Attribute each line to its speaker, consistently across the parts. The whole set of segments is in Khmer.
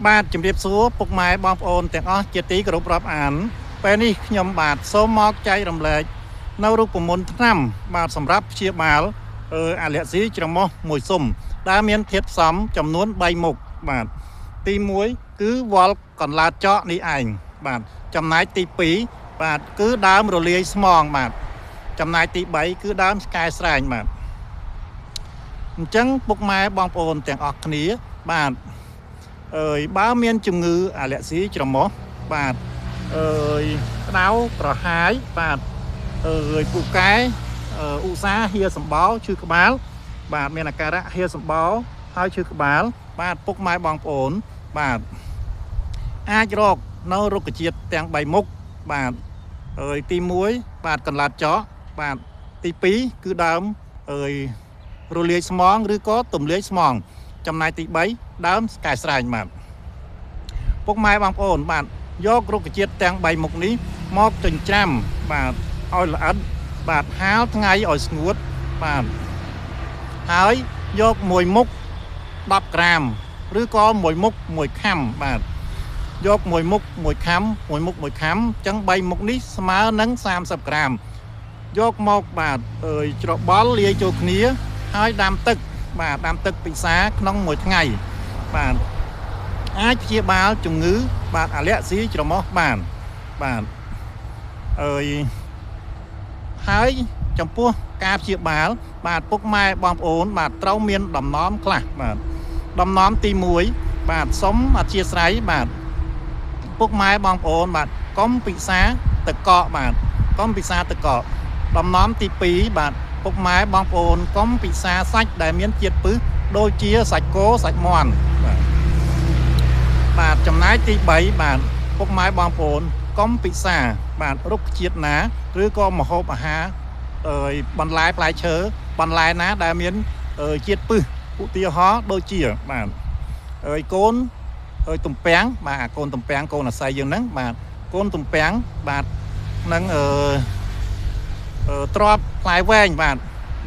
Speaker 1: បាទជំរាបសួរពុកម៉ែបងប្អូនទាំងអស់ជាទីគោរពរាប់អានពេលនេះខ្ញុំបាទសូមមកចែករំលែកនៅរូបមន្តថ្នាំបាទសម្រាប់ព្យាបាលអាឡែស៊ីច្រមុះមួយស៊ុំដែលមានធាតុផ្សំចំនួន3មុខបាទទី1គឺវល់កន្លាតចកនេះឯងបាទចំណែកទី2បាទគឺដើមរលាយស្មងបាទចំណែកទី3គឺដើមឆ្កែស្រែងបាទអញ្ចឹងពុកម៉ែបងប្អូនទាំងអស់គ្នាបាទបើមានជំងឺអាឡែស៊ីច្រមុះបាទក្តៅក្រហាយបាទពូកែឧស្សាហ៍ហៀសម្បោឈឺក្បាលបាទមានអាការៈហៀសម្បោហើយឈឺក្បាលបាទពុកម៉ែបងប្អូនបាទអាចរកនៅរុក្ខជាតិទាំង3មុខបាទទី1បាទកន្លាតចកបាទទី2គឺដើមរលាយស្មងឬក៏ទំលាយស្មងចំណែកទី3ដើមស្កែស្រែងបាទពុកម៉ែបងប្អូនបាទយករុក្ខជាតិទាំង3មុខនេះមកចិញ្ច្រាំបាទឲ្យល្អិតបាទហាលថ្ងៃឲ្យស្ងួតបាទហើយយកមួយមុខ10ក្រាមឬក៏មួយមុខ1ខាំបាទយកមួយមុខ1ខាំមួយមុខ1ខាំអញ្ចឹង3មុខនេះស្មើនឹង30ក្រាមយកមកបាទច្របល់លាយចូលគ្នាហើយដាំទឹកបាទដាំទឹកពិសាក្នុងមួយថ្ងៃបាទអាចព្យាបាលជំងឺបាទអាឡែស៊ីច្រមុះបានបាទហើយចំពោះការព្យាបាលបាទពុកម៉ែបងប្អូនបាទត្រូវមានដំណំខ្លះបាទដំណំទី1បាទសុំអធិស្ឋានបាទពុកម៉ែបងប្អូនបាទកុំពិសាទឹកកកបាទកុំពិសាទឹកកកដំណំទី2បាទពុកម៉ែបងប្អូនកុំពិសាសាច់ដែលមានជាតិពឹសដូចជាសាច់គោសាច់មាន់បាទចំណែកទី3បាទពុកម៉ែបងប្អូនកុំពិសាបាទរុក្ខជាតិណាឬក៏ម្ហូបអាហារបន្លែផ្លែឈើបន្លែណាដែលមានជាតិពឹសឧទាហរណ៍ដូចជាបាទកូនទំពាំងបាទកូនទំពាំងកូនអាស័យយើងហ្នឹងបាទកូនទំពាំងបាទនឹងទ្របផ្លែវែងបាទ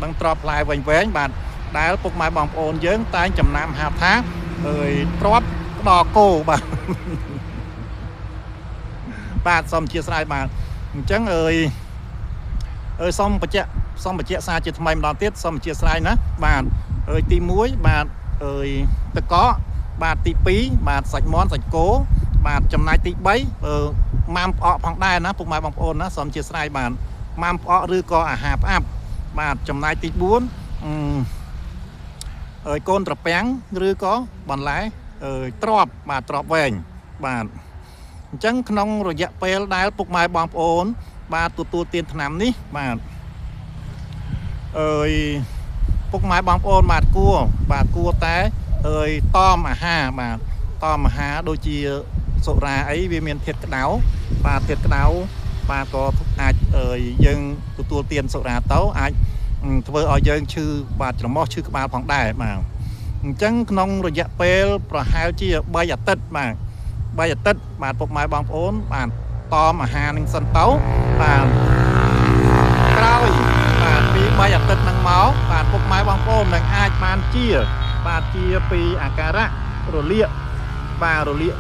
Speaker 1: នឹងទ្របផ្លែវែងបាទដែលពុកម៉ែបងប្អូនយើងតែងចំណាំហៅថាទ្របផ្ដោគោបាទបាទសូមអធិស្ឋានបាទអញ្ចឹងសូមបញ្ជាក់សារជាថ្មីម្ដងទៀតសូមអធិស្ឋានណាបាទទី1បាទទឹកកកបាទទី2បាទសាច់មាន់សាច់គោបាទចំណែកទី3ម៉ាំផ្អកផងដែរណាពុកម៉ែបងប្អូនណាសូមអធិស្ឋានបាទម៉ាំផ្អកឬក៏អាហារផ្អាប់បាទចំណែកទី4កូនត្រពាំងឬក៏បន្លែទ្របបាទទ្របវែងបាទអញ្ចឹងក្នុងរយៈពេលដែលពុកម៉ែបងប្អូនបាទទទួលទានថ្នាំនេះបាទពុកម៉ែបងប្អូនបាទគួរតែតមអាហារបាទតមអាហារដូចជាសុរាអីវាមានធាតុក្តៅបាទធាតុក្តៅបាទក៏អាចយើងទទួលទានសុរាទៅអាចធ្វើឲ្យយើងឈឺបាទច្រមុះឈឺក្បាលផងដែរបាទអញ្ចឹងក្នុងរយៈពេលប្រហែលជា3អាទិត្យបាទ3អាទិត្យបាទពុកម៉ែបងប្អូនបាទតមអាហារនឹងសិនទៅបាទក្រោយបាទពី3អាទិត្យហ្នឹងមកបាទពុកម៉ែបងប្អូននឹងអាចបានជាពីអាការៈរលាកបាទរលាក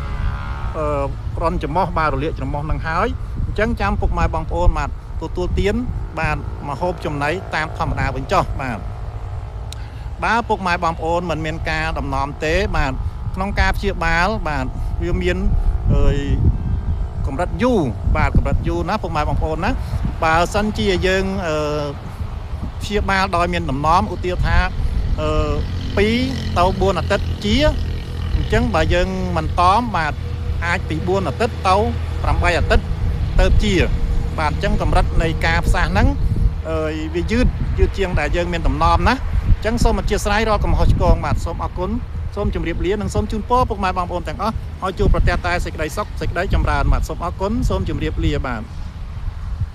Speaker 1: ក្រនច្រមុះបាទរលាកច្រមុះនឹងហើយអញ្ចឹងចាំពុកម៉ែបងប្អូនបាទទទួលទានបាទមហូបចំណីតាមធម្មតាវិញចុះបាទបើពុកម៉ែបងប្អូនមិនមានការដំណំទេបាទក្នុងការព្យាបាលបាទវាមានកម្រិតយូរបាទកម្រិតយូរណាពុកម៉ែបងប្អូនណាបើសិនជាយើងព្យាបាលដោយមានដំណំឧទាហរណ៍ថា2ទៅ4អាទិត្យជាអញ្ចឹងបើយើងមិនតមបាទអាចពី4អាទិត្យទៅ8អាទិត្យទៅជាបាទអញ្ចឹងកម្រិតនៃការផ្សះហ្នឹងវាយឺតជាងដែលយើងមានដំណំណាអញ្ចឹងសូមអធិស្ឋានរាល់កំហុសឆ្គងបាទសូមអរគុណសូមជម្រាបលានិងសូមជូនពរពុកម៉ែបងប្អូនទាំងអស់ឲ្យជួបប្រទះតែសេចក្តីសុខសេចក្តីចម្រើនបាទសូមអរគុណសូមជម្រាបលាបាទ